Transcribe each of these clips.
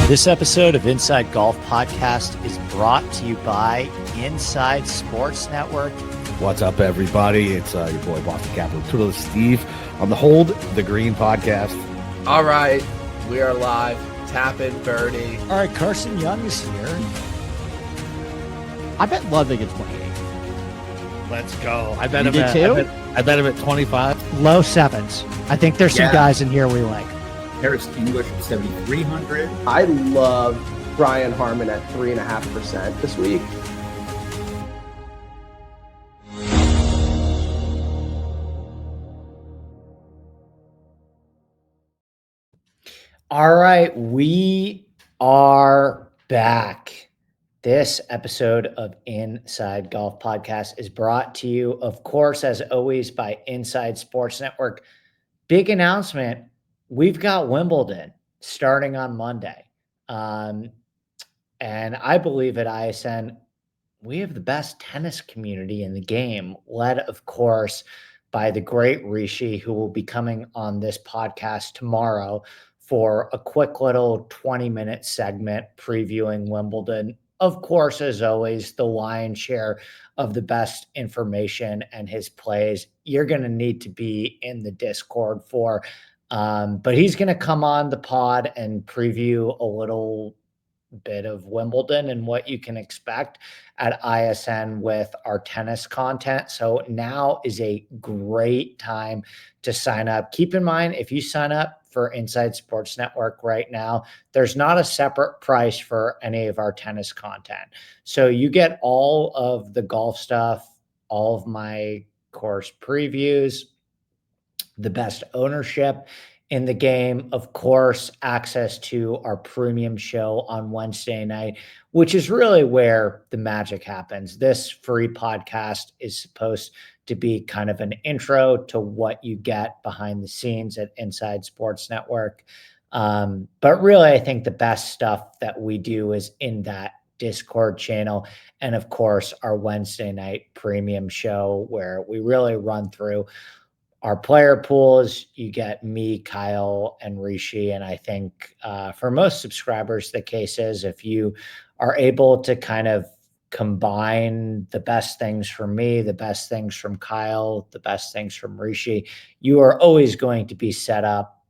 This episode of Inside Golf Podcast is brought to you by Inside Sports Network. What's up, everybody? It's your boy, Boston Capital Toodle, Steve, on the Hold the Green podcast. All right, we are live. Tapping birdie. All right, Carson Young is here. I bet Ludwig at 28. Let's go. I bet him at too? I bet him at 25. Low sevens. I think there's some guys in here we like. Harris English at 7,300. I love Brian Harmon at 3.5% this week. All right, we are back. This episode of Inside Golf Podcast is brought to you, of course, as always, by Inside Sports Network. Big announcement. We've got Wimbledon starting on Monday. And I believe at ISN, we have the best tennis community in the game, led, of course, by the great Rishi, who will be coming on this podcast tomorrow for a quick little 20-minute segment previewing Wimbledon. Of course, as always, the lion's share of the best information and his plays you're going to need to be in the Discord for. But he's going to come on the pod and preview a little bit of Wimbledon and what you can expect at ISN with our tennis content. So now is a great time to sign up. Keep in mind, if you sign up for Inside Sports Network right now, there's not a separate price for any of our tennis content. So you get all of the golf stuff, all of my course previews, the best ownership in the game, of course, access to our premium show on Wednesday night, which is really where the magic happens. This free podcast is supposed to be kind of an intro to what you get behind the scenes at Inside Sports Network. But really, I think the best stuff that we do is in that Discord channel. And of course, our Wednesday night premium show where we really run through our player pools. You get me, Kyle, and Rishi. And I think for most subscribers, the case is if you are able to kind of combine the best things from me, the best things from Kyle, the best things from Rishi, you are always going to be set up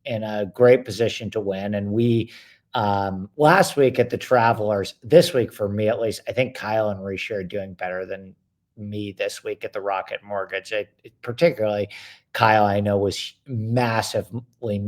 in a great position to win. And we, last week at the Travelers, this week for me at least, I think Kyle and Rishi are doing better than me this week at the Rocket Mortgage. Particularly Kyle, I know, was massively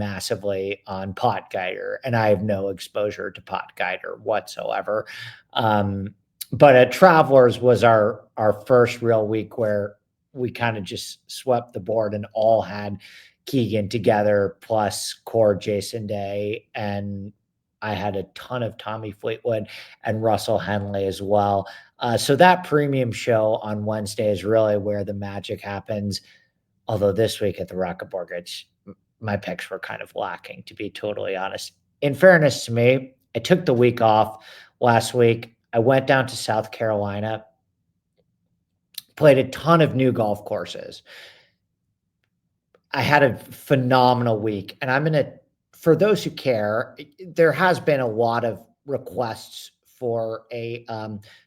on Pot Guider, and I have no exposure to Pot Guider whatsoever. But at Travelers was our first real week where we kind of just swept the board and all had Keegan together, plus core Jason Day, and I had a ton of Tommy Fleetwood and Russell Henley as well. So that premium show on Wednesday is really where the magic happens. Although this week at the Rocket Mortgage, my picks were kind of lacking, to be totally honest. In fairness to me, I took the week off last week. I went down to South Carolina, played a ton of new golf courses. I had a phenomenal week, and for those who care, there has been a lot of requests for a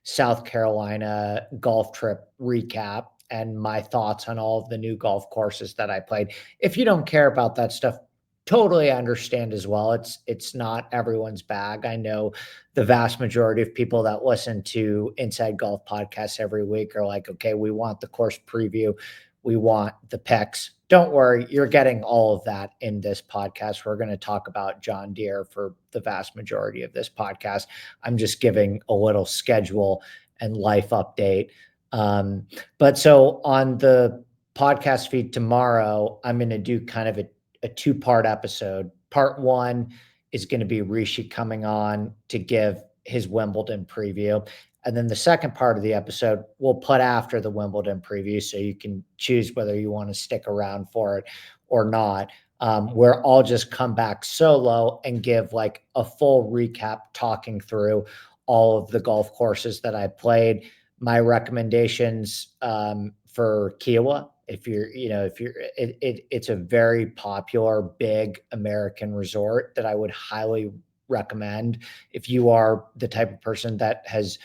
South Carolina golf trip recap and my thoughts on all of the new golf courses that I played. If you don't care about that stuff, totally understand as well. It's not everyone's bag. I know the vast majority of people that listen to Inside Golf podcasts every week are like, okay, we want the course preview. We want the picks. Don't worry, you're getting all of that in this podcast. We're going to talk about John Deere for the vast majority of this podcast. I'm just giving a little schedule and life update. But so on the podcast feed tomorrow, I'm going to do kind of a two-part episode. Part one is going to be Rishi coming on to give his Wimbledon preview. And then the second part of the episode we'll put after the Wimbledon preview, so you can choose whether you want to stick around for it or not, where I'll just come back solo and give like a full recap, talking through all of the golf courses that I played, my recommendations for Kiowa. It's a very popular, big American resort that I would highly recommend if you are the type of person that has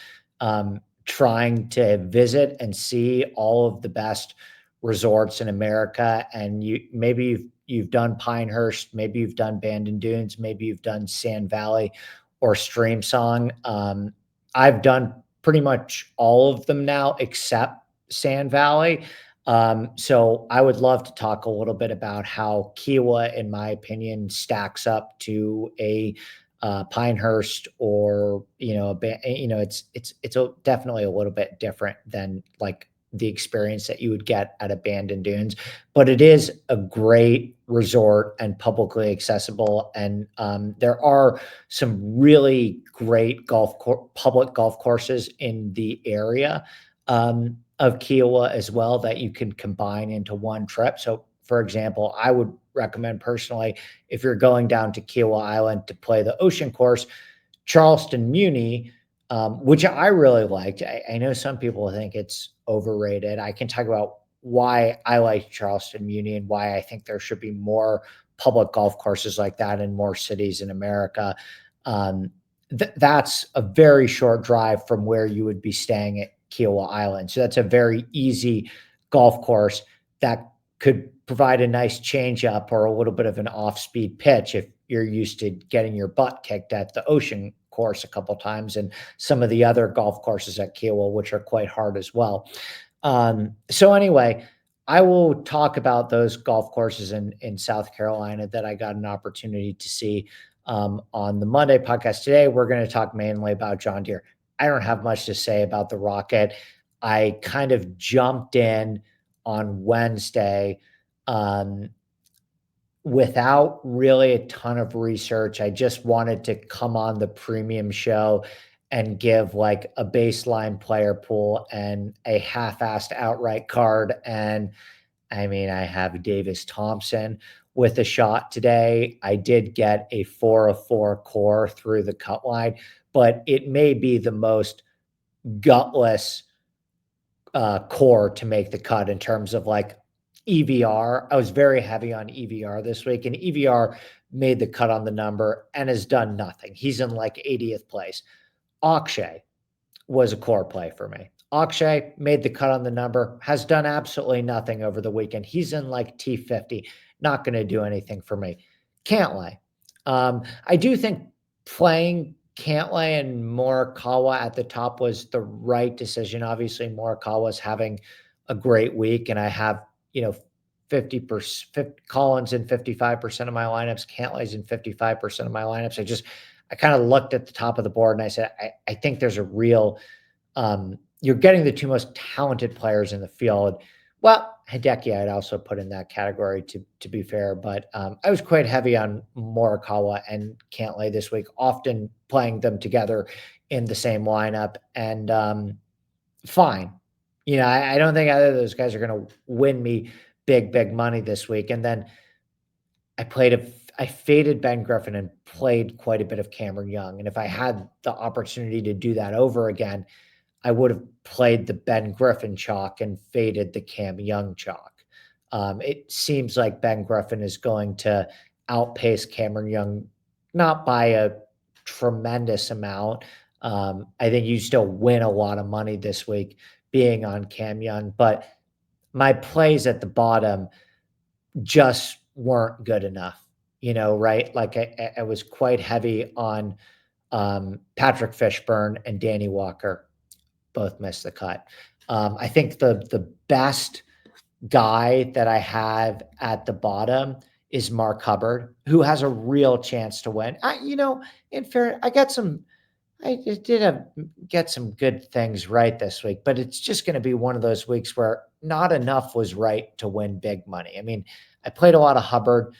trying to visit and see all of the best resorts in America, and you've done Pinehurst, maybe you've done Bandon Dunes, maybe you've done Sand Valley or Stream Song. I've done pretty much all of them now except Sand Valley. So I would love to talk a little bit about how Kiowa, in my opinion, stacks up to a Pinehurst, or definitely a little bit different than like the experience that you would get at Abandoned Dunes, but it is a great resort and publicly accessible. And there are some really great public golf courses in the area of Kiowa as well that you can combine into one trip. So, for example, I would recommend personally, if you're going down to Kiowa Island to play the ocean course, Charleston Muni, which I really liked. I know some people think it's overrated. I can talk about why I like Charleston Muni and why I think there should be more public golf courses like that in more cities in America. That's a very short drive from where you would be staying at Kiowa Island. So that's a very easy golf course that could provide a nice change up or a little bit of an off-speed pitch if you're used to getting your butt kicked at the ocean course a couple times and some of the other golf courses at Kiowa, which are quite hard as well. So anyway, I will talk about those golf courses in South Carolina that I got an opportunity to see on the Monday podcast. Today, we're going to talk mainly about John Deere. I don't have much to say about the Rocket. I kind of jumped in on Wednesday without really a ton of research. I just wanted to come on the premium show and give like a baseline player pool and a half-assed outright card. And I mean, I have Davis Thompson with a shot today. I did get a 4 of 4 core through the cut line, but it may be the most gutless core to make the cut in terms of like EVR. I was very heavy on EVR this week, and EVR made the cut on the number and has done nothing. He's in like 80th place. Akshay was a core play for me. Akshay made the cut on the number, has done absolutely nothing over the weekend. He's in like T50, not going to do anything for me. Cantlay. I do think playing Cantlay and Morikawa at the top was the right decision. Obviously, Morikawa's having a great week, and I have 50% Collins in 55% of my lineups. Cantlay's in 55% of my lineups. I kind of looked at the top of the board and I said, I think there's a real, you're getting the two most talented players in the field. Well, Hideki I'd also put in that category to be fair, but I was quite heavy on Morikawa and Cantlay this week, often playing them together in the same lineup, and fine. I don't think either of those guys are going to win me big money this week. And then I faded Ben Griffin and played quite a bit of Cameron Young. And if I had the opportunity to do that over again, I would have played the Ben Griffin chalk and faded the Cam Young chalk. It seems like Ben Griffin is going to outpace Cameron Young, not by a tremendous amount. I think you still win a lot of money this week being on Cam Young, but my plays at the bottom just weren't good enough, right? Like I was quite heavy on Patrick Fishburne and Danny Walker. Both missed the cut. I think the best guy that I have at the bottom is Mark Hubbard, who has a real chance to win. In fair, I did get some good things right this week, but it's just going to be one of those weeks where not enough was right to win big money. I mean, I played a lot of Hubbard.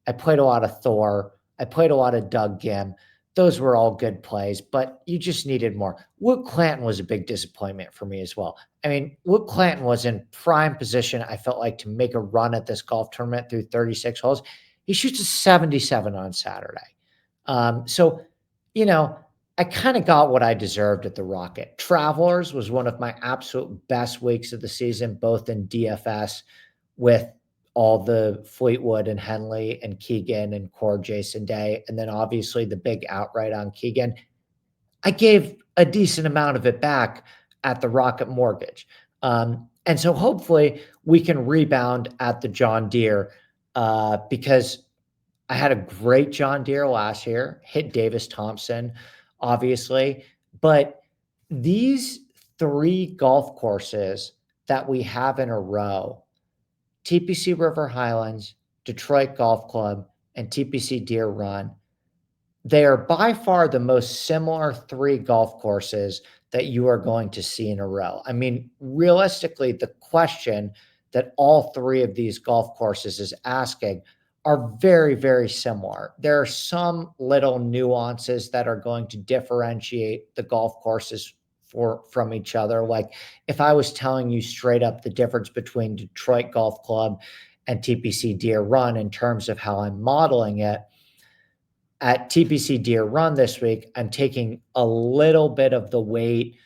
I played a lot of Thor. I played a lot of Doug Gim. Those were all good plays, but you just needed more. Wood Clanton was a big disappointment for me as well. I mean, Wood Clanton was in prime position, I felt like, to make a run at this golf tournament through 36 holes. He shoots a 77 on Saturday. So, I kind of got what I deserved at the Rocket. Travelers was one of my absolute best weeks of the season, both in DFS with all the Fleetwood and Henley and Keegan and Core Jason Day, and then obviously the big outright on Keegan, I gave a decent amount of it back at the Rocket Mortgage. And so hopefully we can rebound at the John Deere because I had a great John Deere last year, hit Davis Thompson, obviously. But these 3 golf courses that we have in a row, TPC River Highlands, Detroit Golf Club, and TPC Deere Run, they are by far the most similar 3 golf courses that you are going to see in a row. I mean, realistically, the question that all 3 of these golf courses is asking are very, very similar. There are some little nuances that are going to differentiate the golf courses from each other. Like if I was telling you straight up the difference between Detroit Golf Club and TPC Deere Run in terms of how I'm modeling it, at TPC Deere Run this week, I'm taking a little bit of the weight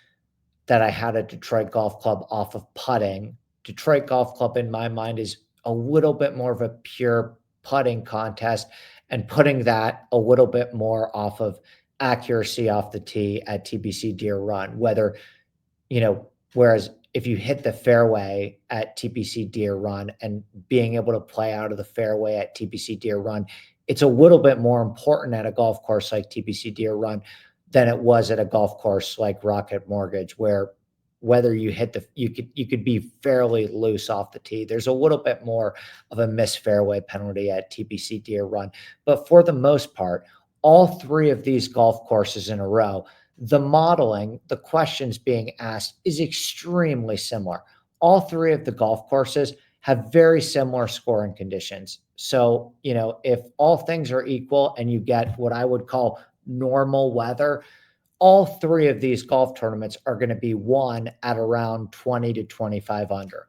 that I had at Detroit Golf Club off of putting. Detroit Golf Club, in my mind, is a little bit more of a pure putting contest, and putting that a little bit more off of accuracy off the tee at TPC Deere Run. Whereas if you hit the fairway at TPC Deere Run and being able to play out of the fairway at TPC Deere Run, it's a little bit more important at a golf course like TPC Deere Run than it was at a golf course like Rocket Mortgage, where whether you hit you could be fairly loose off the tee. There's a little bit more of a missed fairway penalty at TPC Deere Run. But for the most part, all 3 of these golf courses in a row, the modeling, the questions being asked is extremely similar. All 3 of the golf courses have very similar scoring conditions. So, if all things are equal and you get what I would call normal weather, all 3 of these golf tournaments are going to be won at around 20 to 25 under.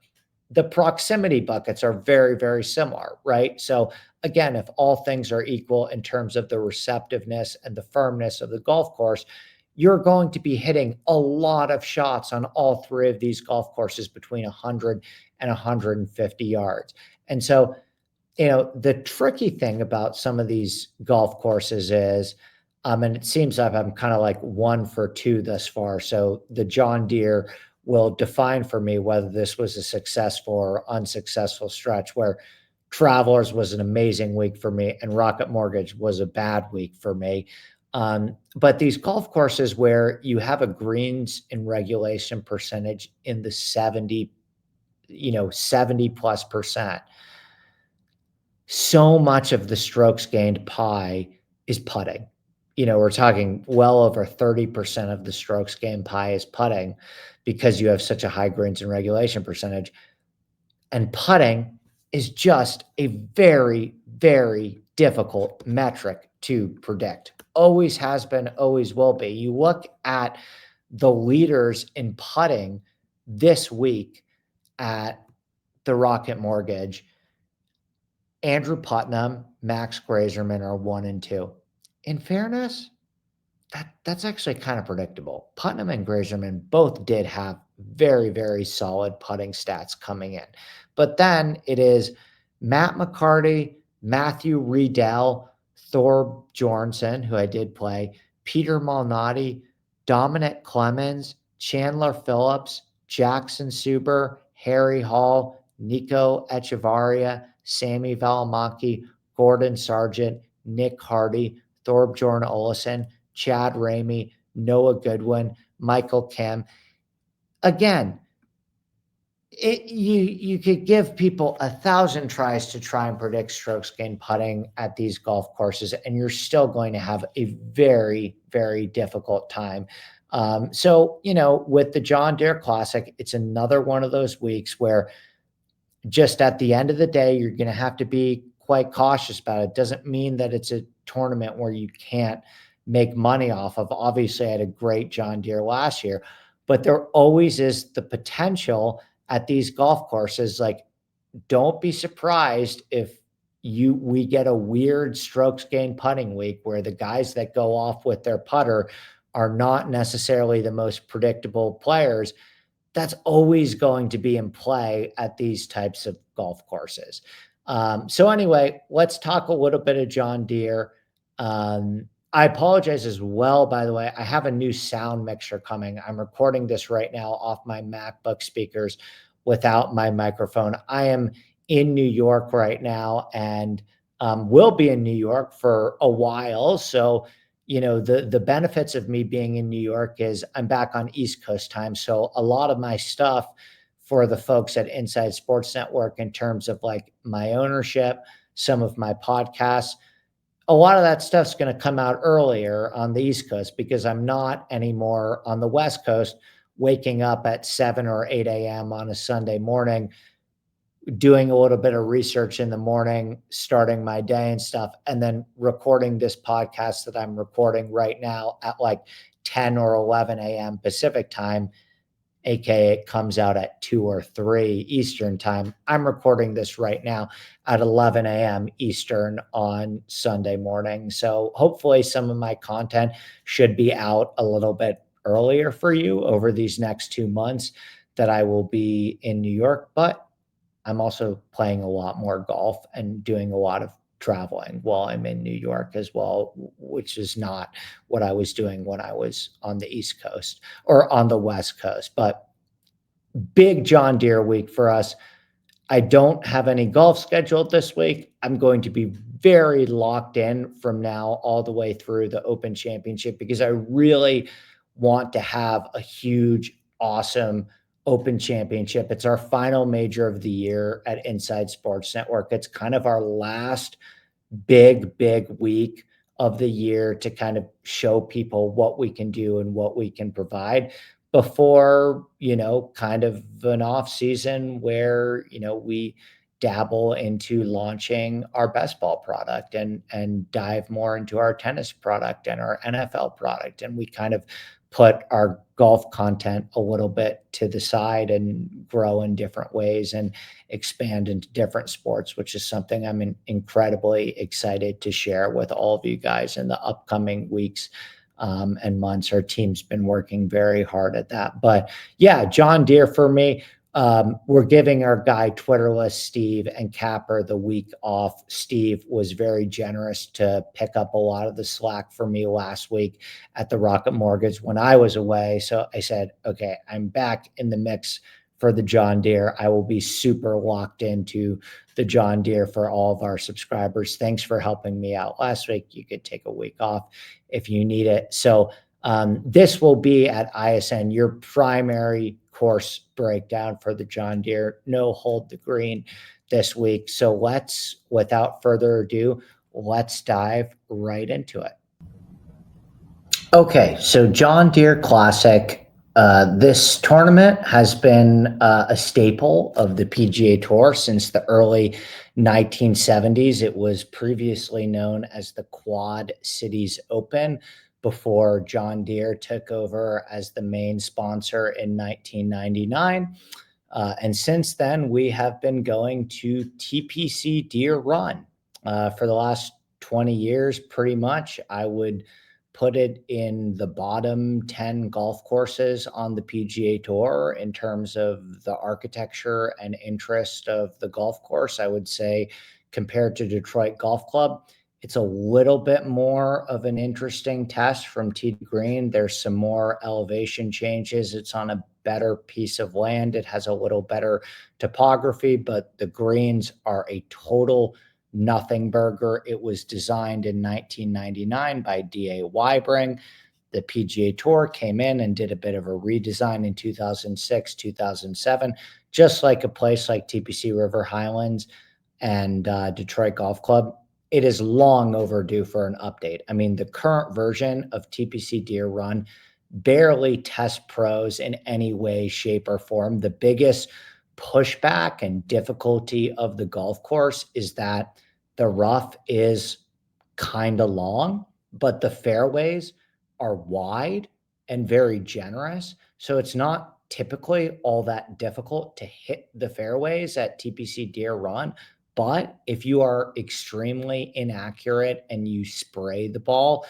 The proximity buckets are very, very similar, right? So again, if all things are equal in terms of the receptiveness and the firmness of the golf course, you're going to be hitting a lot of shots on all 3 of these golf courses between 100 and 150 yards. And so, the tricky thing about some of these golf courses is, and it seems like I'm kind of like 1 for 2 thus far. So the John Deere will define for me whether this was a successful or unsuccessful stretch, where Travelers was an amazing week for me and Rocket Mortgage was a bad week for me. But these golf courses where you have a greens in regulation percentage in the 70 plus percent, so much of the strokes gained pie is putting. We're talking well over 30% of the strokes gained pie is putting because you have such a high greens in regulation percentage. And putting is just a very, very difficult metric to predict. Always has been, always will be. You look at the leaders in putting this week at the Rocket Mortgage. Andrew Putnam, Max Grazerman are 1 and 2. In fairness, that's actually kind of predictable. Putnam and Grazerman both did have very, very solid putting stats coming in. But then it is Matt McCarty, Matthew Riedel, Thor Bjornsson, who I did play, Peter Malnati, Dominic Clemens, Chandler Phillips, Jackson Suber, Harry Hall, Nico Echevarria, Sammy Valimaki, Gordon Sargent, Nick Hardy, Thorbjorn Olesen, Chad Ramey, Noah Goodwin, Michael Kim. Again, you could give people 1,000 tries to try and predict strokes gained putting at these golf courses, and you're still going to have a very, very difficult time. So, with the John Deere Classic, it's another one of those weeks where just at the end of the day, you're going to have to be quite cautious about it. Doesn't mean that it's a tournament where you can't make money off of. Obviously, I had a great John Deere last year, but there always is the potential at these golf courses. Like, don't be surprised if we get a weird strokes gained putting week where the guys that go off with their putter are not necessarily the most predictable players. that's always going to be in play at these types of golf courses. So anyway, let's talk a little bit of John Deere. I apologize as well, by the way. I have a new sound mixer coming. I'm recording this right now off my MacBook speakers without my microphone. I am in New York right now and will be in New York for a while. So, the benefits of me being in New York is I'm back on East Coast time. So a lot of my stuff for the folks at Inside Sports Network in terms of like my ownership, some of my podcasts, a lot of that stuff's going to come out earlier on the East Coast because I'm not anymore on the West Coast waking up at 7 or 8 a.m. on a Sunday morning, doing a little bit of research in the morning, starting my day and stuff, and then recording this podcast that I'm recording right now at like 10 or 11 a.m. Pacific time, aka it comes out at 2 or 3 Eastern time. I'm recording this right now at 11 a.m. Eastern on Sunday morning. So hopefully some of my content should be out a little bit earlier for you over these next 2 months that I will be in New York. But I'm also playing a lot more golf and doing a lot of traveling while I'm in New York as well, which is not what I was doing when I was on the East Coast or on the West Coast. But big John Deere week for us. I don't have any golf scheduled this week. I'm going to be very locked in from now all the way through the Open Championship because I really want to have a huge, awesome Open Championship. It's our final major of the year at Inside Sports Network. It's kind of our last big week of the year to kind of show people what we can do and what we can provide before, kind of an off season where, we dabble into launching our best ball product and dive more into our tennis product and our NFL product. And we kind of put our golf content a little bit to the side and grow in different ways and expand into different sports, which is something I'm incredibly excited to share with all of you guys in the upcoming weeks and months. Our team's been working very hard at that. But yeah, John Deere for me. We're giving our guy Twitterless Steve and Capper the week off. Steve was very generous to pick up a lot of the slack for me last week at the Rocket Mortgage when I was away. So I said, okay, I'm back in the mix for the John Deere. I will be super locked into the John Deere for all of our subscribers. Thanks for helping me out last week. You could take a week off if you need it. So this will be at ISN, your primary course breakdown for the John Deere. No hold the green this week. So without further ado, let's dive right into it. Okay, so John Deere Classic. This tournament has been a staple of the PGA Tour since the early 1970s. It was previously known as the Quad Cities Open before John Deere took over as the main sponsor in 1999. And since then, we have been going to TPC Deere Run for the last 20 years, pretty much. I would put it in the bottom 10 golf courses on the PGA Tour in terms of the architecture and interest of the golf course. I would say compared to Detroit Golf Club, it's a little bit more of an interesting test from tee to green. There's some more elevation changes. It's on a better piece of land. It has a little better topography, but the greens are a total nothing burger. It was designed in 1999 by D.A. Weibring. The PGA Tour came in and did a bit of a redesign in 2006, 2007, just like a place like TPC River Highlands and Detroit Golf Club. It is long overdue for an update. I mean, the current version of TPC Deere Run barely tests pros in any way, shape, or form. The biggest pushback and difficulty of the golf course is that the rough is kind of long, but the fairways are wide and very generous. So it's not typically all that difficult to hit the fairways at TPC Deere Run. But if you are extremely inaccurate and you spray the ball,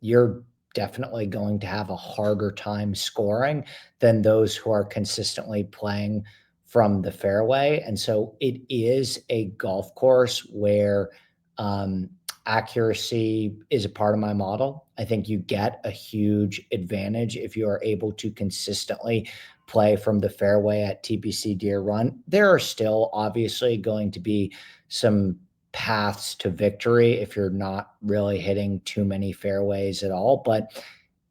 you're definitely going to have a harder time scoring than those who are consistently playing from the fairway. And so it is a golf course where um, accuracy is a part of my model. I think you get a huge advantage if you are able to consistently play from the fairway at TPC Deere Run. There are still obviously going to be some paths to victory if you're not really hitting too many fairways at all, but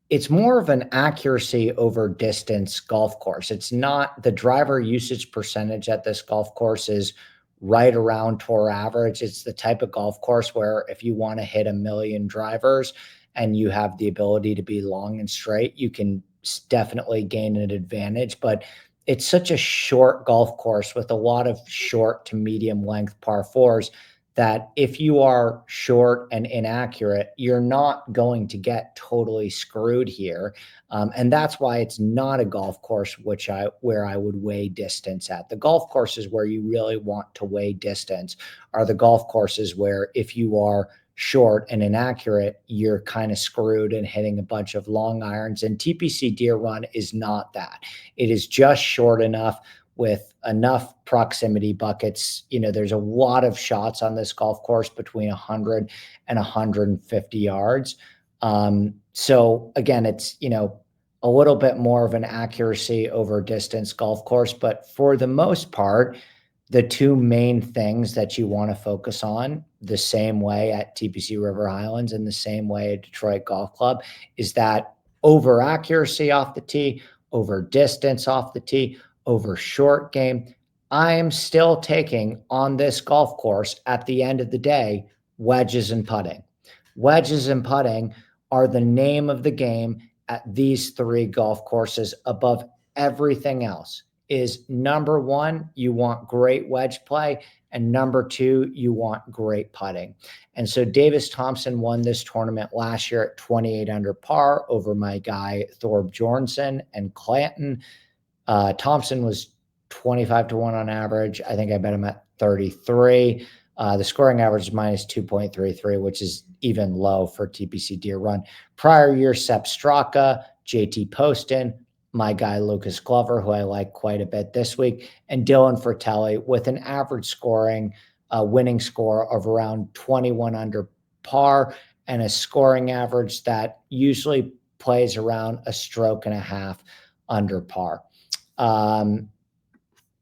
it's more of an accuracy over distance golf course. It's not the driver usage percentage at this golf course is right around tour average. It's the type of golf course where if you want to hit a million drivers and you have the ability to be long and straight, you can definitely gain an advantage. But it's such a short golf course with a lot of short to medium length par fours that if you are short and inaccurate, you're not going to get totally screwed here. And that's why it's not a golf course where I would weigh distance at. The golf courses where you really want to weigh distance are the golf courses where if you are short and inaccurate, you're kind of screwed and hitting a bunch of long irons. And TPC Deere Run is not that. It is just short enough with enough proximity buckets. There's a lot of shots on this golf course between 100 and 150 yards. So again, it's, a little bit more of an accuracy over distance golf course, but for the most part, the two main things that you want to focus on the same way at TPC River Highlands and the same way at Detroit Golf Club is that over accuracy off the tee, over distance off the tee, over short game. I am still taking on this golf course at the end of the day, wedges and putting. Wedges and putting are the name of the game at these three golf courses above everything else. Is number one, you want great wedge play, and number two, you want great putting. And so Davis Thompson won this tournament last year at 28 under par over my guy Thorb Jornsen and Clanton. Thompson was 25 to 1 on average. I think I bet him at 33. The scoring average is minus 2.33, which is even low for TPC Deere Run. Prior year, Sepp Straka, JT Poston, my guy Lucas Glover, who I like quite a bit this week, and Dylan Fratelli with an average scoring, winning score of around 21 under par and a scoring average that usually plays around a stroke and a half under par.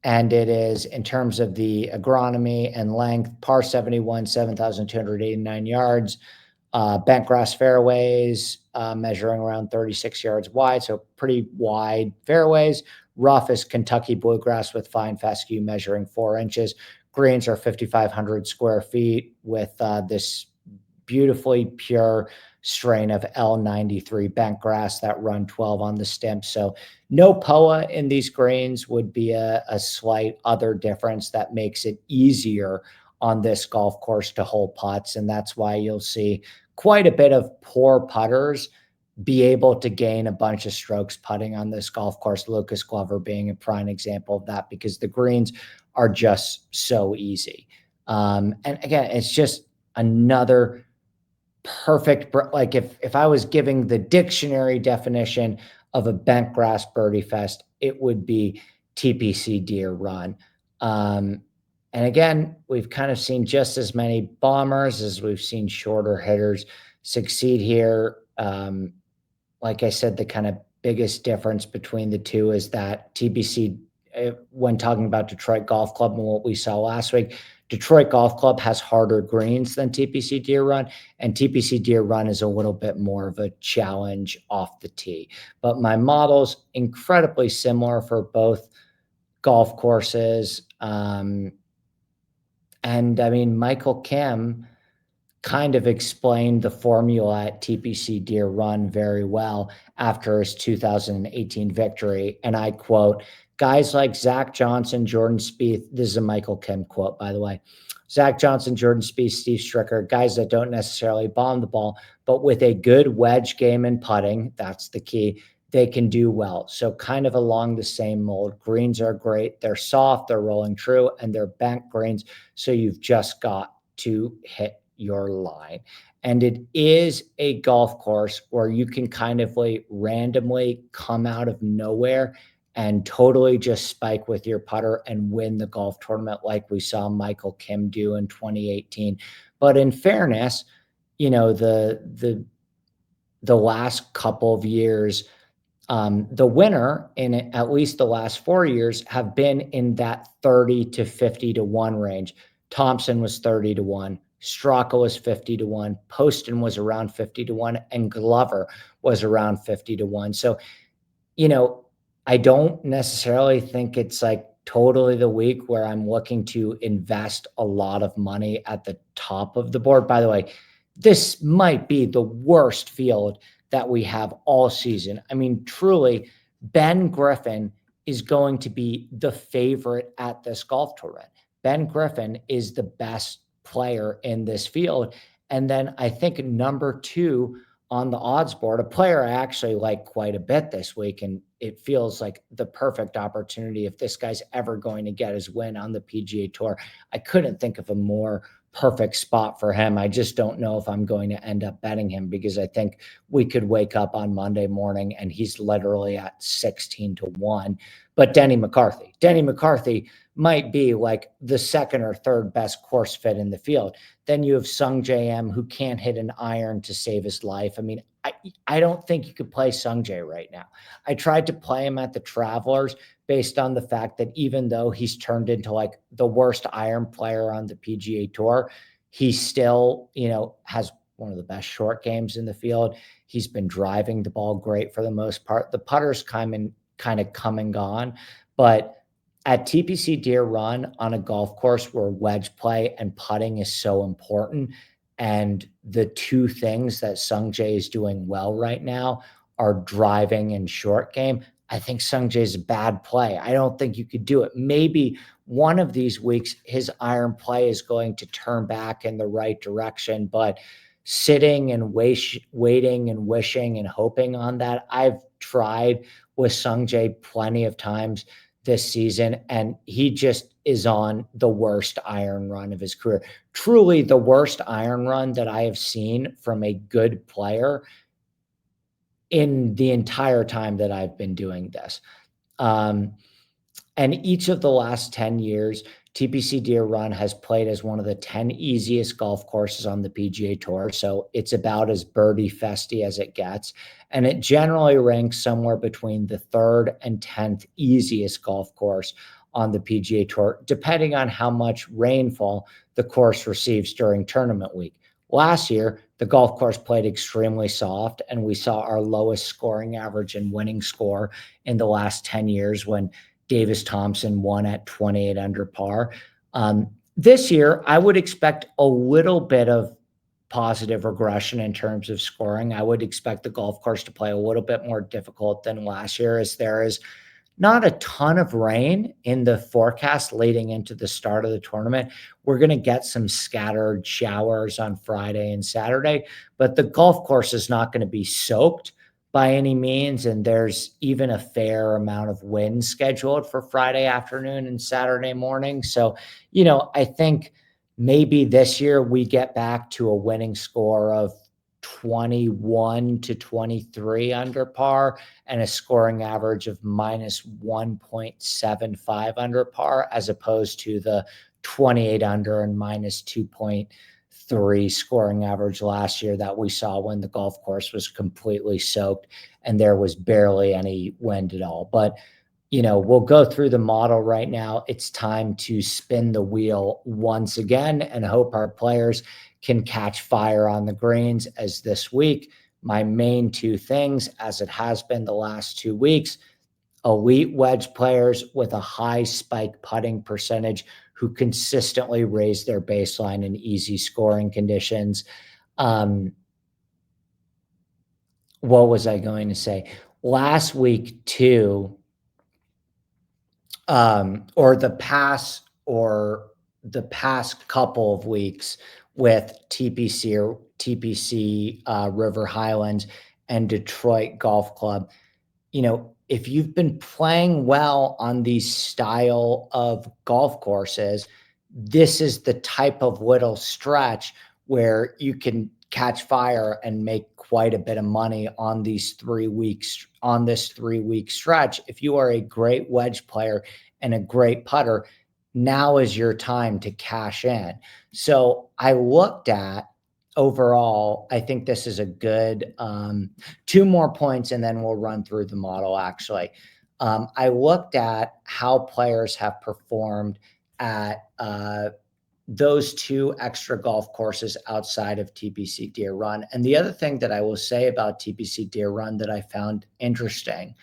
And it is, in terms of the agronomy and length, par 71, 7,289 yards, bent grass fairways, measuring around 36 yards wide, so pretty wide fairways. Rough is Kentucky bluegrass with fine fescue measuring 4 inches. Greens are 5,500 square feet with this beautifully pure strain of L93 bent grass that run 12 on the stem. So no POA in these greens would be a slight other difference that makes it easier on this golf course to hole putts. And that's why you'll see quite a bit of poor putters be able to gain a bunch of strokes putting on this golf course. Lucas Glover being a prime example of that because the greens are just so easy. And again, it's just another perfect, like if I was giving the dictionary definition of a bent grass birdie fest, it would be TPC Deere Run. And again, we've kind of seen just as many bombers as we've seen shorter hitters succeed here. Like I said, the kind of biggest difference between the two is that TPC, when talking about Detroit Golf Club and what we saw last week, Detroit Golf Club has harder greens than TPC Deere Run, and TPC Deere Run is a little bit more of a challenge off the tee. But my model's incredibly similar for both golf courses. And I mean, Michael Kim kind of explained the formula at TPC Deere Run very well after his 2018 victory. And I quote, guys like Zach Johnson, Jordan Spieth, this is a Michael Kim quote, by the way, Zach Johnson, Jordan Spieth, Steve Stricker, guys that don't necessarily bomb the ball, but with a good wedge game and putting, that's the key, they can do well. So kind of along the same mold. Greens are great. They're soft, they're rolling true, and they're bent greens. So you've just got to hit your line. And it is a golf course where you can kind of like randomly come out of nowhere and totally just spike with your putter and win the golf tournament like we saw Michael Kim do in 2018. But in fairness, the last couple of years, the winner in at least the last 4 years have been in that 30 to 50 to 1 range. Thompson was 30 to 1. Straka was 50 to 1. Poston was around 50 to 1. And Glover was around 50 to 1. So, I don't necessarily think it's like totally the week where I'm looking to invest a lot of money at the top of the board. By the way, this might be the worst field that we have all season. I mean, truly, Ben Griffin is going to be the favorite at this golf tournament. Ben Griffin is the best player in this field. And then I think number 2 on the odds board, a player I actually like quite a bit this week, and it feels like the perfect opportunity if this guy's ever going to get his win on the PGA Tour. I couldn't think of a more perfect spot for him. I just don't know if I'm going to end up betting him because I think we could wake up on Monday morning and he's literally at 16 to 1. But Denny McCarthy might be like the second or third best course fit in the field. Then you have Sung J M, who can't hit an iron to save his life. I mean, I don't think you could play Sung J right now. I tried to play him at the Travelers based on the fact that even though he's turned into like the worst iron player on the PGA Tour, he still, has one of the best short games in the field. He's been driving the ball great for the most part. The putter's kind of come and gone, but at TPC Deere Run on a golf course where wedge play and putting is so important, and the 2 things that Sung Jae is doing well right now are driving and short game, I think Sung Jae is a bad play. I don't think you could do it. Maybe one of these weeks his iron play is going to turn back in the right direction, but sitting and waiting and wishing and hoping on that, I've tried with Sung Jae plenty of times this season, and he just is on the worst iron run of his career. Truly the worst iron run that I have seen from a good player in the entire time that I've been doing this. And each of the last 10 years, TPC Deere Run has played as one of the 10 easiest golf courses on the PGA Tour. So it's about as birdie festy as it gets. And it generally ranks somewhere between the 3rd and 10th easiest golf course on the PGA Tour, depending on how much rainfall the course receives during tournament week. Last year, the golf course played extremely soft, and we saw our lowest scoring average and winning score in the last 10 years when Davis Thompson won at 28 under par. This year, I would expect a little bit of positive regression in terms of scoring. I would expect the golf course to play a little bit more difficult than last year, as there is not a ton of rain in the forecast leading into the start of the tournament. We're going to get some scattered showers on Friday and Saturday, but the golf course is not going to be soaked by any means. And there's even a fair amount of wind scheduled for Friday afternoon and Saturday morning. So, I think maybe this year we get back to a winning score of 21 to 23 under par and a scoring average of minus 1.75 under par, as opposed to the 28 under and minus 2.3 scoring average last year that we saw when the golf course was completely soaked and there was barely any wind at all. But we'll go through the model right now. It's time to spin the wheel once again and hope our players can catch fire on the greens, as this week, my main 2 things, as it has been the last 2 weeks, elite wedge players with a high spike putting percentage who consistently raise their baseline in easy scoring conditions. What was I going to say? Last week, too, or the past couple of weeks with TPC River Highlands and Detroit Golf Club, if you've been playing well on these style of golf courses, this is the type of little stretch where you can catch fire and make quite a bit of money on these 3 weeks, on this 3-week stretch. If you are a great wedge player and a great putter, now is your time to cash in. So I looked at overall, I think this is a good 2 more points, and then we'll run through the model actually. I looked at how players have performed at those 2 extra golf courses outside of TPC Deere Run. And the other thing that I will say about TPC Deere Run that I found interesting,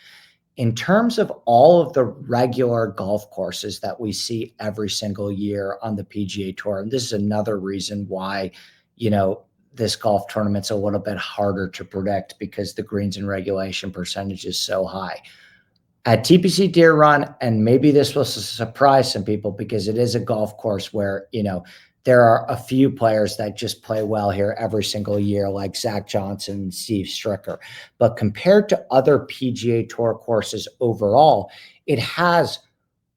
in terms of all of the regular golf courses that we see every single year on the PGA Tour, and this is another reason why, this golf tournament's a little bit harder to predict because the greens and regulation percentage is so high. At TPC Deere Run, and maybe this will surprise some people because it is a golf course where, there are a few players that just play well here every single year, like Zach Johnson and Steve Stricker. But compared to other PGA Tour courses overall, it has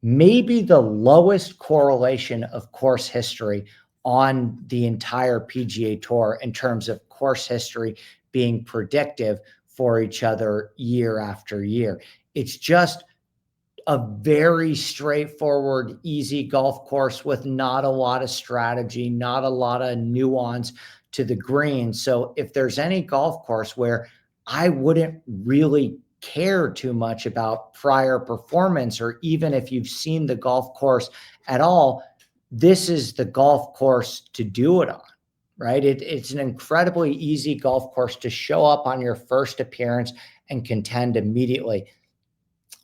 maybe the lowest correlation of course history on the entire PGA Tour in terms of course history being predictive for each other year after year. It's just a very straightforward, easy golf course with not a lot of strategy, not a lot of nuance to the green. So if there's any golf course where I wouldn't really care too much about prior performance, or even if you've seen the golf course at all, this is the golf course to do it on, right? It's an incredibly easy golf course to show up on your first appearance and contend immediately.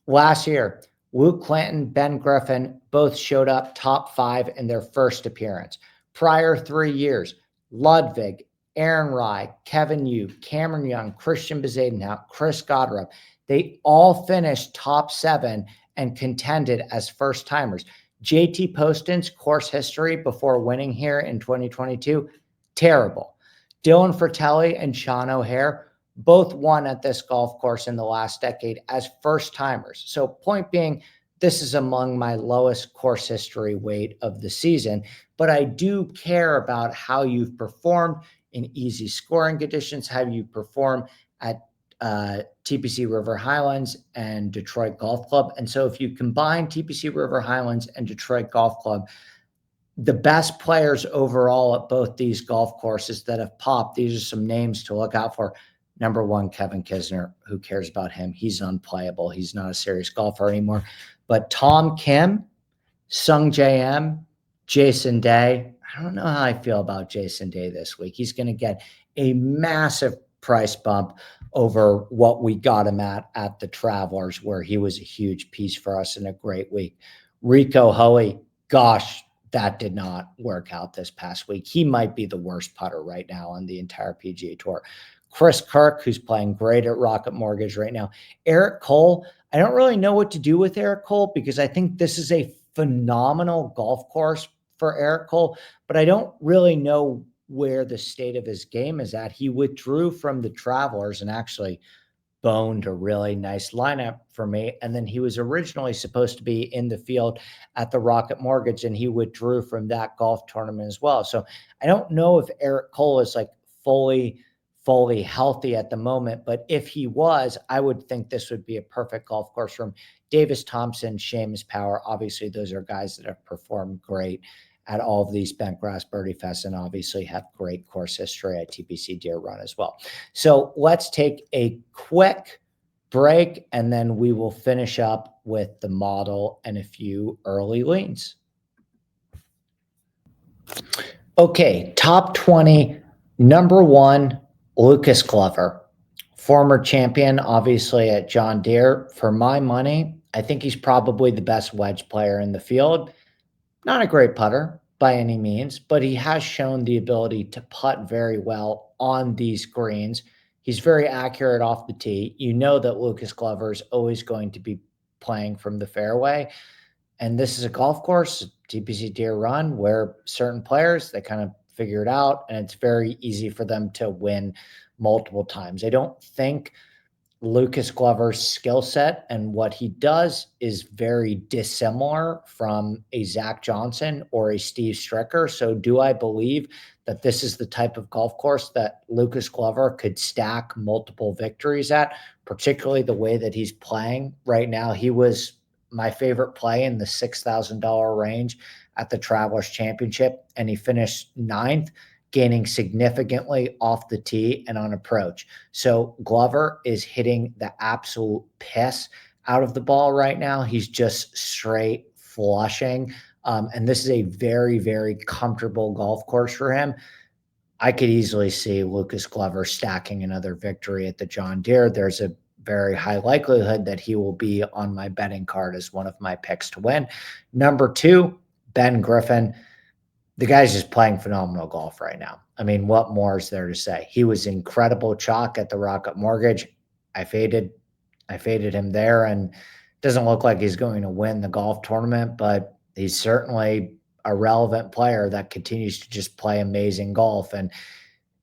Last year, Luke Clanton, Ben Griffin both showed up top 5 in their first appearance. Prior 3 years, Ludwig, Aaron Rai, Kevin Yu, Cameron Young, Christian Bezadenhout, Chris Godrup, they all finished top 7 and contended as first-timers. JT Poston's course history before winning here in 2022, terrible. Dylan Fratelli and Sean O'Hare both won at this golf course in the last decade as first-timers. So point being, this is among my lowest course history weight of the season, but I do care about how you've performed in easy scoring conditions, how you perform at TPC River Highlands and Detroit Golf Club. And so if you combine TPC River Highlands and Detroit Golf Club, the best players overall at both these golf courses that have popped, these are some names to look out for. Number 1, Kevin Kisner. Who cares about him? He's unplayable. He's not a serious golfer anymore. But Tom Kim, Sung J M, Jason Day. I don't know how I feel about Jason Day this week. He's going to get a massive price bump over what we got him at the Travelers, where he was a huge piece for us in a great week. Rico Hoey, gosh, that did not work out this past week. He might be the worst putter right now on the entire PGA Tour. Chris Kirk, who's playing great at Rocket Mortgage right now. Eric Cole, I don't really know what to do with Eric Cole because I think this is a phenomenal golf course for Eric Cole, but I don't really know where the state of his game is at. He withdrew from the Travelers and actually boned a really nice lineup for me. And then he was originally supposed to be in the field at the Rocket Mortgage, and he withdrew from that golf tournament as well. So I don't know if Eric Cole is like fully healthy at the moment, but if he was, I would think this would be a perfect golf course for him. Davis Thompson, Seamus Power, obviously those are guys that have performed great at all of these Bentgrass Birdie Fests and obviously have great course history at TPC Deere Run as well. So let's take a quick break and then we will finish up with the model and a few early leans. Okay, top 20, number 1, Lucas Glover, former champion, obviously at John Deere. For my money, I think he's probably the best wedge player in the field. Not a great putter by any means, but he has shown the ability to putt very well on these greens. He's very accurate off the tee. You know that Lucas Glover is always going to be playing from the fairway. And this is a golf course, TPC Deere Run, where certain players, they kind of figure it out, and it's very easy for them to win multiple times. I don't think Lucas Glover's skill set and what he does is very dissimilar from a Zach Johnson or a Steve Stricker. So do I believe that this is the type of golf course that Lucas Glover could stack multiple victories at, particularly the way that he's playing right now? He was my favorite play in the $6,000 range at the Travelers Championship, and he finished ninth, gaining significantly off the tee and on approach. So Glover is hitting the absolute piss out of the ball right now. He's just straight flushing. And this is a very, very comfortable golf course for him. I could easily see Lucas Glover stacking another victory at the John Deere. There's a very high likelihood that he will be on my betting card as one of my picks to win. Number 2, Ben Griffin. The guy's just playing phenomenal golf right now. I mean, what more is there to say? He was incredible chalk at the Rocket Mortgage. I faded him there, and it doesn't look like he's going to win the golf tournament, but he's certainly a relevant player that continues to just play amazing golf. And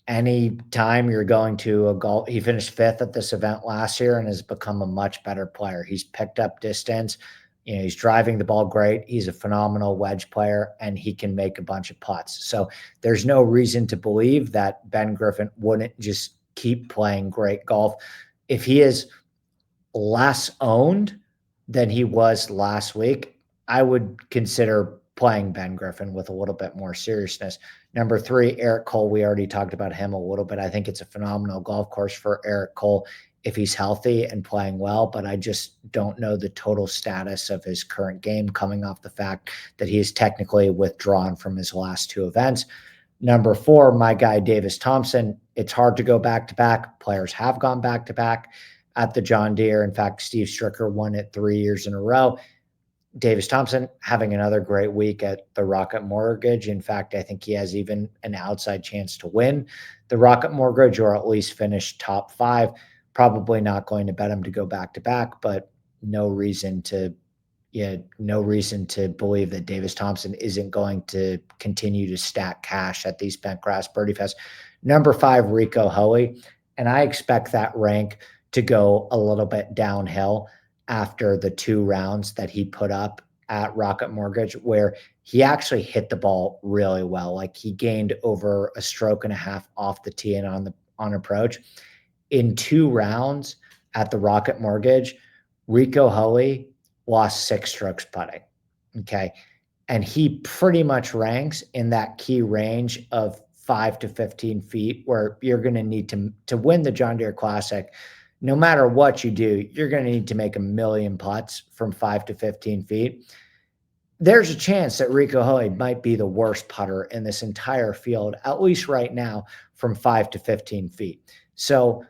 any time you're going to a golf, he finished 5th at this event last year and has become a much better player. He's picked up distance. He's driving the ball great. He's a phenomenal wedge player, and he can make a bunch of putts. So there's no reason to believe that Ben Griffin wouldn't just keep playing great golf. If he is less owned than he was last week, I would consider playing Ben Griffin with a little bit more seriousness. Number 3, Eric Cole. We already talked about him a little bit. I think it's a phenomenal golf course for Eric Cole if he's healthy and playing well, but I just don't know the total status of his current game, coming off the fact that he is technically withdrawn from his last 2 events. Number 4, my guy, Davis Thompson. It's hard to go back-to-back. Players have gone back-to-back at the John Deere. In fact, Steve Stricker won it 3 years in a row. Davis Thompson having another great week at the Rocket Mortgage. In fact, I think he has even an outside chance to win the Rocket Mortgage, or at least finish top 5. Probably not going to bet him to go back-to-back, but no reason to believe that Davis Thompson isn't going to continue to stack cash at these Bentgrass Birdie Fest. Number 5, Rico Hoey, and I expect that rank to go a little bit downhill after the 2 rounds that he put up at Rocket Mortgage, where he actually hit the ball really well. Like, he gained over a stroke and a half off the tee and on approach. In 2 rounds at the Rocket Mortgage, Rico Hoey lost 6 strokes putting. Okay. And he pretty much ranks in that key range of 5 to 15 feet, where you're going to need to win the John Deere Classic. No matter what you do, you're going to need to make 1,000,000 putts from 5 to 15 feet. There's a chance that Rico Hoey might be the worst putter in this entire field, at least right now, from 5 to 15 feet. So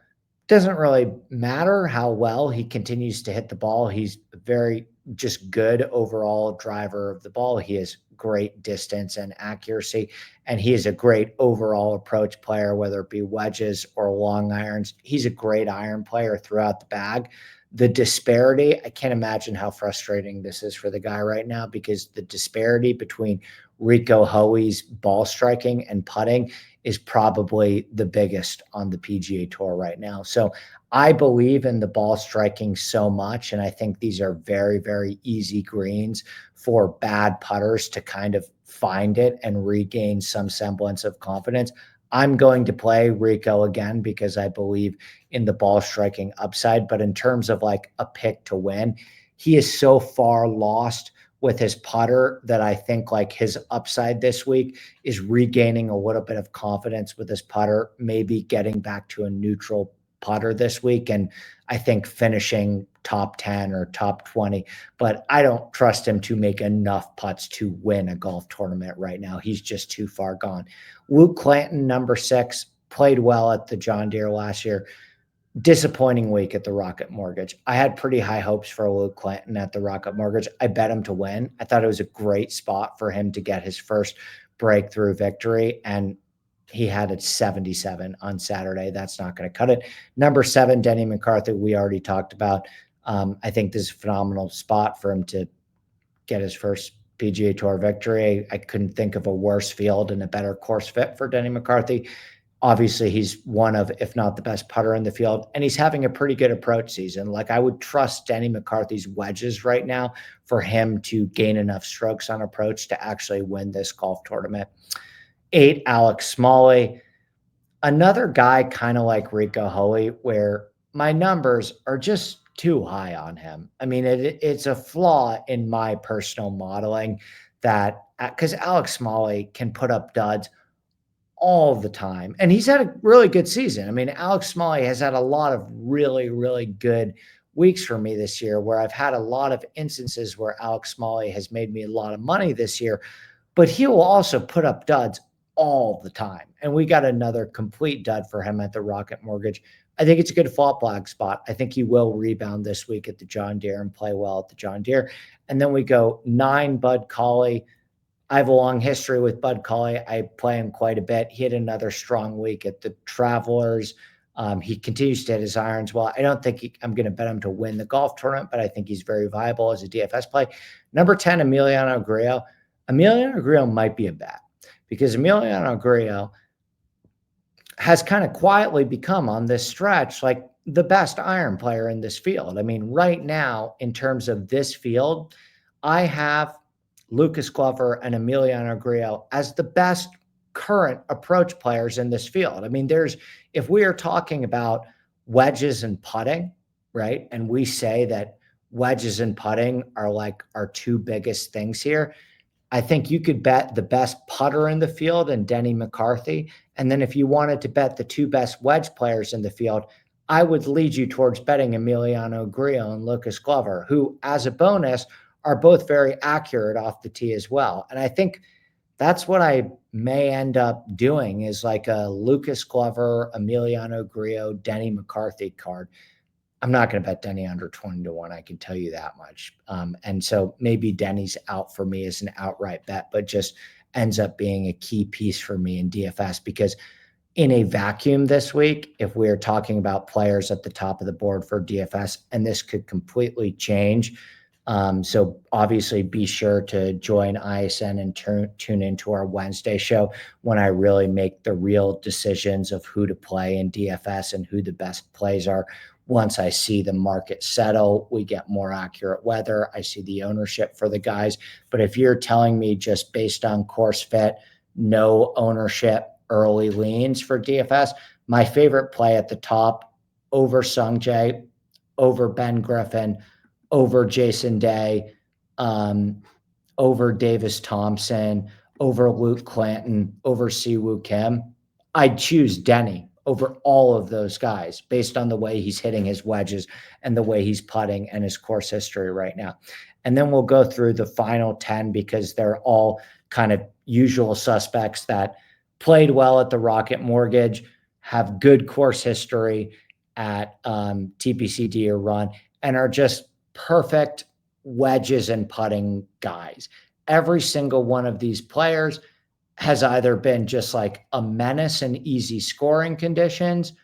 doesn't really matter how well he continues to hit the ball. He's very just good overall driver of the ball. He has great distance and accuracy, and he is a great overall approach player, whether it be wedges or long irons. He's a great iron player throughout the bag. The disparity, I can't imagine how frustrating this is for the guy right now, because the disparity between Rico Hoey's ball striking and putting is probably the biggest on the PGA Tour right now. So I believe in the ball striking so much, and I think these are very, very easy greens for bad putters to kind of find it and regain some semblance of confidence. I'm going to play Rico again because I believe in the ball striking upside. But in terms of like a pick to win, he is so far lost with his putter that I think like his upside this week is regaining a little bit of confidence with his putter, maybe getting back to a neutral putter this week. And I think finishing top 10 or top 20, but I don't trust him to make enough putts to win a golf tournament right now. He's just too far gone. Luke Clanton, number 6, played well at the John Deere last year. Disappointing week at the Rocket Mortgage. I had pretty high hopes for Luke Clanton at the Rocket Mortgage. I bet him to win. I thought it was a great spot for him to get his first breakthrough victory, and he had a 77 on Saturday. That's not going to cut it. Number 7, Denny McCarthy, we already talked about. I think this is a phenomenal spot for him to get his first PGA Tour victory. I couldn't think of a worse field and a better course fit for Denny McCarthy. Obviously, he's one of, if not the best putter in the field, and he's having a pretty good approach season. Like, I would trust Denny McCarthy's wedges right now for him to gain enough strokes on approach to actually win this golf tournament. 8, Alex Smalley. Another guy kind of like Rico Hoey, where my numbers are just too high on him. I mean, it's a flaw in my personal modeling that because Alex Smalley can put up duds all the time. And he's had a really good season. I mean, Alex Smalley has had a lot of really, really good weeks for me this year where I've had a lot of instances where Alex Smalley has made me a lot of money this year, but he will also put up duds all the time. And we got another complete dud for him at the Rocket Mortgage. I think it's a good fall flag spot. I think he will rebound this week at the John Deere and play well at the John Deere. And then we go 9, Bud Cauley. I have a long history with Bud Cauley. I play him quite a bit. He had another strong week at the Travelers. He continues to hit his irons well. I don't think I'm going to bet him to win the golf tournament, but I think he's very viable as a DFS play. Number 10, Emiliano Grillo. Emiliano Grillo might be a bet because Emiliano Grillo has kind of quietly become on this stretch like the best iron player in this field. I mean, right now, in terms of this field, I have Lucas Glover and Emiliano Grillo as the best current approach players in this field. I mean, if we are talking about wedges and putting, right? And we say that wedges and putting are like our two biggest things here. I think you could bet the best putter in the field and Denny McCarthy. And then if you wanted to bet the two best wedge players in the field, I would lead you towards betting Emiliano Grillo and Lucas Glover, who, as a bonus, are both very accurate off the tee as well. And I think that's what I may end up doing is like a Lucas Glover, Emiliano Grillo, Denny McCarthy card. I'm not going to bet Denny under 20-1. I can tell you that much. And so maybe Denny's out for me as an outright bet, but just ends up being a key piece for me in DFS because in a vacuum this week, if we're talking about players at the top of the board for DFS, and this could completely change. So obviously be sure to join ISN and tune into our Wednesday show when I really make the real decisions of who to play in DFS and who the best plays are. Once I see the market settle, we get more accurate weather. I see the ownership for the guys. But if you're telling me just based on course fit, no ownership, early leans for DFS, my favorite play at the top over Sungjae, over Ben Griffin, over Jason Day, over Davis Thompson, over Luke Clanton, over Siwoo Kim, I'd choose Denny over all of those guys based on the way he's hitting his wedges and the way he's putting and his course history right now. And then we'll go through the final 10 because they're all kind of usual suspects that played well at the Rocket Mortgage, have good course history at TPC Deere Run, and are just perfect wedges and putting guys. Every single one of these players has either been just like a menace in easy scoring conditions,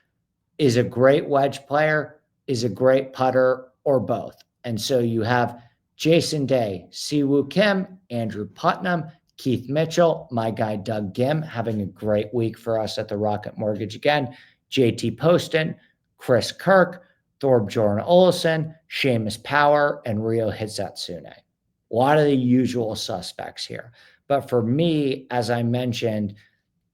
is a great wedge player, is a great putter, or both. And so you have Jason Day, Siwoo Kim, Andrew Putnam, Keith Mitchell, my guy Doug Gim having a great week for us at the Rocket Mortgage again, JT Poston, Chris Kirk, Thorbjorn Olesen, Seamus Power, and Ryo Hitsatsune. A lot of the usual suspects here. But for me, as I mentioned,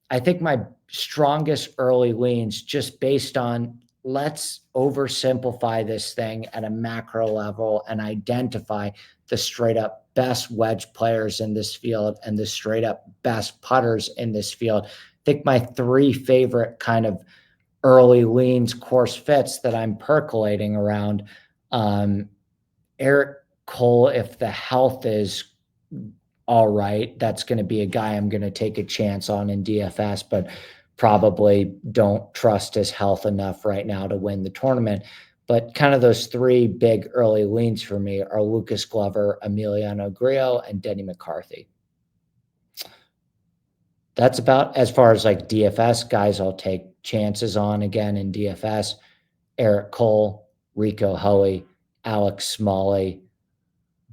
I think my strongest early leans just based on let's oversimplify this thing at a macro level and identify the straight up best wedge players in this field and the straight up best putters in this field. I think my three favorite kind of early leans course fits that I'm percolating around, Eric Cole, if the health is all right, that's going to be a guy I'm going to take a chance on in DFS, but probably don't trust his health enough right now to win the tournament. But kind of those three big early leans for me are Lucas Glover, Emiliano Grillo, and Denny McCarthy. That's about as far as like DFS guys I'll take chances on again in DFS. Eric Cole, Rico Hoey, Alex Smalley,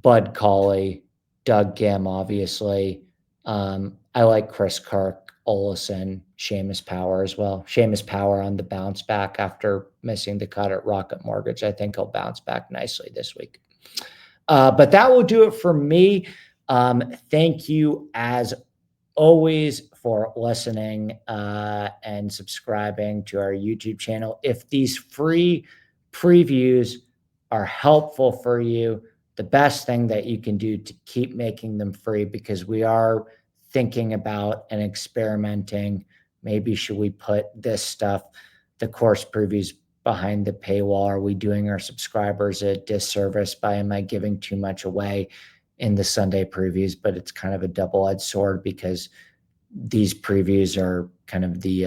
Bud Cauley, Doug Gim, obviously. I like Chris Kirk. Olesen, Seamus Power as well. Seamus Power on the bounce back after missing the cut at Rocket Mortgage. I think he'll bounce back nicely this week. But that will do it for me. Thank you as always for listening and subscribing to our YouTube channel. If these free previews are helpful for you, the best thing that you can do to keep making them free, because we are thinking about and experimenting, maybe should we put this stuff, the course previews, behind the paywall? Are we doing our subscribers a disservice by, am I giving too much away in the Sunday previews? But it's kind of a double-edged sword, because these previews are kind of the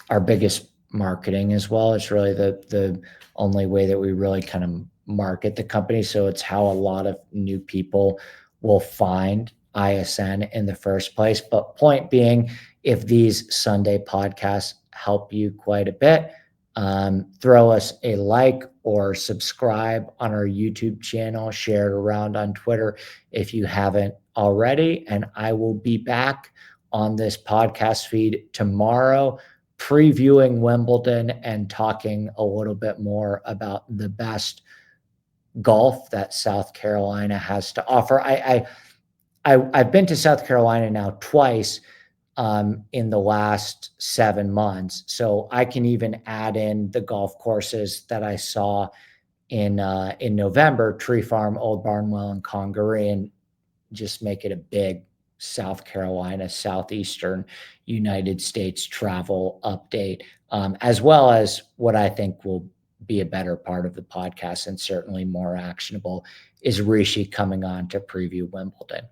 our biggest marketing as well. It's really the only way that we really kind of market the company. So it's how a lot of new people will find ISN in the first place. But point being, if these Sunday podcasts help you quite a bit, throw us a like or subscribe on our YouTube channel, share it around on Twitter if you haven't already. And I will be back on this podcast feed tomorrow, previewing Wimbledon and talking a little bit more about the best golf that South Carolina has to offer. I've been to South Carolina now twice in the last 7 months. So I can even add in the golf courses that I saw in November, Tree Farm, Old Barnwell, and Congaree, and just make it a big South Carolina, Southeastern United States travel update, as well as what I think will be a better part of the podcast and certainly more actionable is Rishi coming on to preview Wimbledon.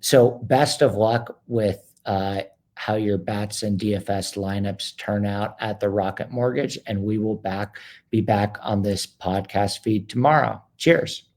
So best of luck with how your bats and DFS lineups turn out at the Rocket Mortgage, and we will be back on this podcast feed tomorrow. Cheers.